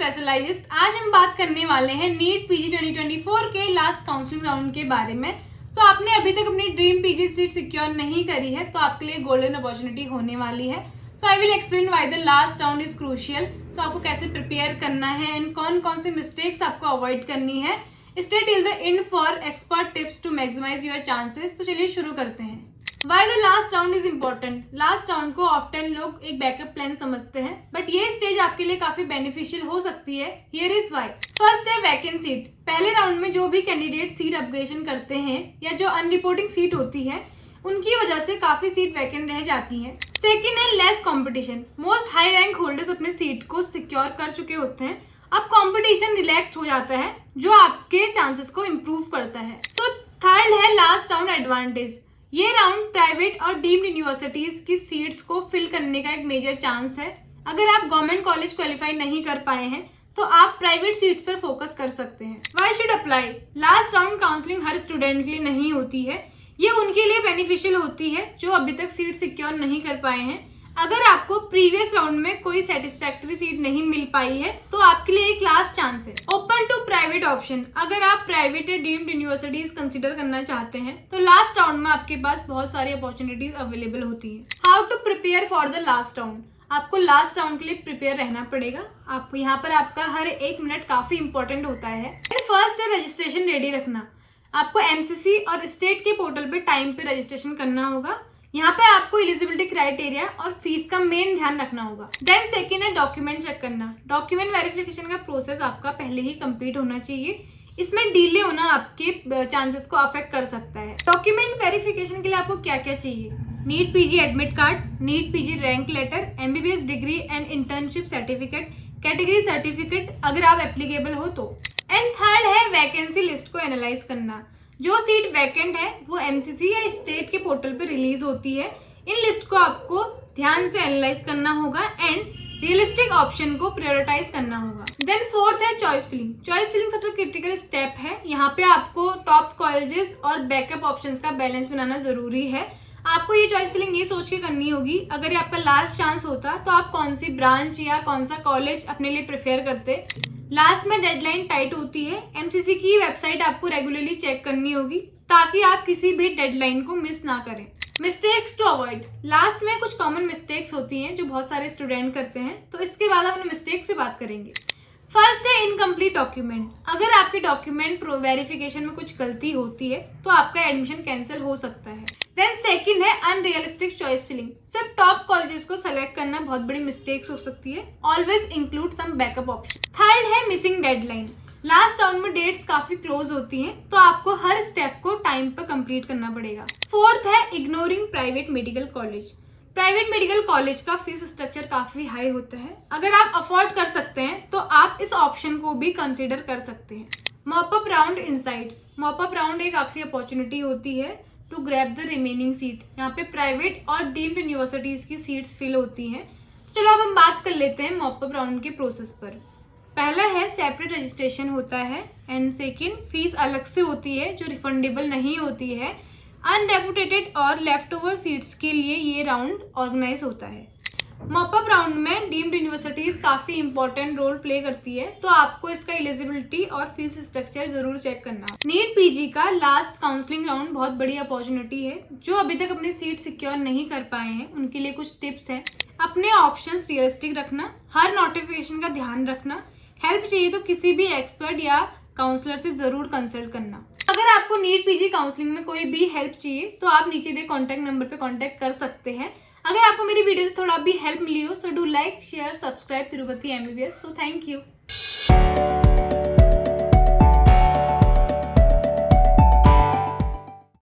स्पेशलाइजिस्ट। आज हम बात करने वाले हैं नीट पीजी 2024 के लास्ट काउंसलिंग राउंड के बारे में। तो आपने अभी तक अपनी ड्रीम पीजी सीट सिक्योर नहीं करी है तो आपके लिए गोल्डन अपॉर्चुनिटी होने वाली है। So I will explain why the last round is crucial. तो आपको कैसे प्रिपेयर करना है एंड कौन कौन से मिस्टेक्स आपको अवॉइड करनी है। Stay till the end for expert tips to maximise your chances. तो चलिए शुरू करते हैं। Why the last round is important? Last round को ऑफ्टन लोग एक बैकअप प्लान समझते हैं, बट ये स्टेज आपके लिए काफी बेनिफिशियल हो सकती है। Here is why. फर्स्ट है वैकेंट सीट। पहले राउंड में जो भी कैंडिडेट सीट अपग्रेडेशन करते हैं या जो अनरिपोर्टिंग सीट होती है उनकी वजह से काफी सीट वैकेंट रह जाती हैं। सेकेंड है less competition. Most high rank holders अपने सीट को सिक्योर कर चुके होते हैं। अब कंपटीशन रिलैक्स हो जाता है जो आपके चांसेस को इम्प्रूव करता है। सो थर्ड है लास्ट राउंड एडवांटेज। ये राउंड प्राइवेट और डीम्ड यूनिवर्सिटीज की सीट्स को फिल करने का एक मेजर चांस है। अगर आप गवर्नमेंट कॉलेज क्वालिफाई नहीं कर पाए हैं तो आप प्राइवेट सीट्स पर फोकस कर सकते हैं। Why should apply? Last round counselling her student के लिए नहीं होती है। ये उनके लिए बेनिफिशियल होती है जो अभी तक सीट सिक्योर नहीं कर पाए हैं। अगर आपको प्रीवियस राउंड में कोई सेटिस्फैक्टरी सीट नहीं मिल पाई है तो आपके लिए एक लास्ट चांस है। Open to private option. अगर आप प्राइवेट या डीम्ड यूनिवर्सिटीज कंसीडर करना चाहते हैं तो लास्ट राउंड में आपके पास बहुत सारी अपॉर्चुनिटीज अवेलेबल होती हैं। How to prepare for the last round. आपको लास्ट राउंड के लिए प्रिपेयर रहना पड़ेगा। आपको यहाँ पर आपका हर एक मिनट काफी इंपॉर्टेंट होता है। फर्स्ट है रजिस्ट्रेशन रेडी रखना। आपको एमसीसी और स्टेट के पोर्टल पे टाइम पे रजिस्ट्रेशन करना होगा। यहाँ पे आपको एलिजिबिलिटी क्राइटेरिया और फीस का मेन ध्यान रखना होगा। देन सेकेंड है डॉक्यूमेंट चेक करना। डॉक्यूमेंट वेरिफिकेशन का प्रोसेस आपका पहले ही कंप्लीट होना चाहिए। इसमें डिले होना आपके चांसेस को अफेक्ट कर सकता है। डॉक्यूमेंट वेरिफिकेशन के लिए आपको क्या क्या चाहिए? NEET PG admit card, NEET PG rank letter, MBBS degree and internship certificate, category certificate अगर आप एप्लीकेबल हो तो। एंड थर्ड है वैकेंसी लिस्ट को एनालाइज करना। जो सीट वैकेंट है वो एमसीसी या स्टेट के पोर्टल पे रिलीज होती है। इन लिस्ट को आपको ध्यान से एनालाइज करना होगा एंड रियलिस्टिक ऑप्शन को प्रायोरिटाइज करना होगा। देन फोर्थ है चॉइस फिलिंग। चॉइस फिलिंग सबसे क्रिटिकल स्टेप है। यहाँ पे आपको टॉप कॉलेजेस और बैकअप ऑप्शंस का बैलेंस बनाना जरूरी है। आपको ये चॉइस फिलिंग ये सोच के करनी होगी अगर ये आपका लास्ट चांस होता तो आप कौन सी ब्रांच या कौन सा कॉलेज अपने लिए प्रेफर करते। लास्ट में डेडलाइन टाइट होती है। एमसीसी की वेबसाइट आपको रेगुलरली चेक करनी होगी ताकि आप किसी भी डेडलाइन को मिस ना करें। Mistakes to avoid. लास्ट में कुछ कॉमन मिस्टेक्स होती हैं जो बहुत सारे स्टूडेंट करते हैं तो इसके बाद हम मिस्टेक्स पे बात करेंगे। फर्स्ट है इनकम्प्लीट डॉक्यूमेंट। अगर आपके डॉक्यूमेंट वेरिफिकेशन में कुछ गलती होती है तो आपका एडमिशन कैंसिल हो सकता है। देन सेकंड है अनरियलिस्टिक चॉइस फिलिंग। सिर्फ टॉप कॉलेजेस को सेलेक्ट करना बहुत बड़ी मिस्टेक्स हो सकती है। Always include some backup option. Third है मिसिंग डेडलाइन। लास्ट राउंड में डेट्स काफी क्लोज होती हैं तो आपको हर स्टेप को टाइम पर कंप्लीट करना पड़ेगा। फोर्थ है ignoring private medical college. Private medical college का फीस स्ट्रक्चर काफी हाई होता है। अगर आप अफोर्ड कर सकते हैं तो आप इस ऑप्शन को भी कंसीडर कर सकते हैं। Mop up round insights. Mop up round एक आखिरी अपॉर्चुनिटी होती है to grab the remaining seat. यहाँ पे प्राइवेट और डीम्ड यूनिवर्सिटीज की सीट्स फिल होती हैं। चलो अब हम बात कर लेते हैं मॉपअप राउंड के प्रोसेस पर। पहला है सेपरेट रजिस्ट्रेशन होता है एंड सेकेंड फीस अलग से होती है जो रिफंडेबल नहीं होती है। अनरेपुटेटेड और लेफ्ट ओवर सीट्स के लिए ये राउंड ऑर्गेनाइज होता है। मॉपअप राउंड में डीम्ड यूनिवर्सिटीज काफी इंपॉर्टेंट रोल प्ले करती है तो आपको इसका एलिजिबिलिटी और फीस स्ट्रक्चर जरूर चेक करना। नीट पीजी का लास्ट काउंसलिंग राउंड बहुत बड़ी अपॉर्चुनिटी है। जो अभी तक अपनी सीट सिक्योर नहीं कर पाए हैं उनके लिए कुछ टिप्स हैं। अपने ऑप्शंस रियलिस्टिक रखना, हर नोटिफिकेशन का ध्यान रखना, हेल्प चाहिए तो किसी भी एक्सपर्ट या काउंसलर से जरूर कंसल्ट करना। अगर आपको नीट पीजी काउंसलिंग में कोई भी हेल्प चाहिए तो आप नीचे दिए कॉन्टैक्ट नंबर पे कॉन्टैक्ट कर सकते हैं। अगर आपको मेरी वीडियो से थोड़ा भी हेल्प मिली हो so do like share subscribe Tirupati MBBS. So thank you.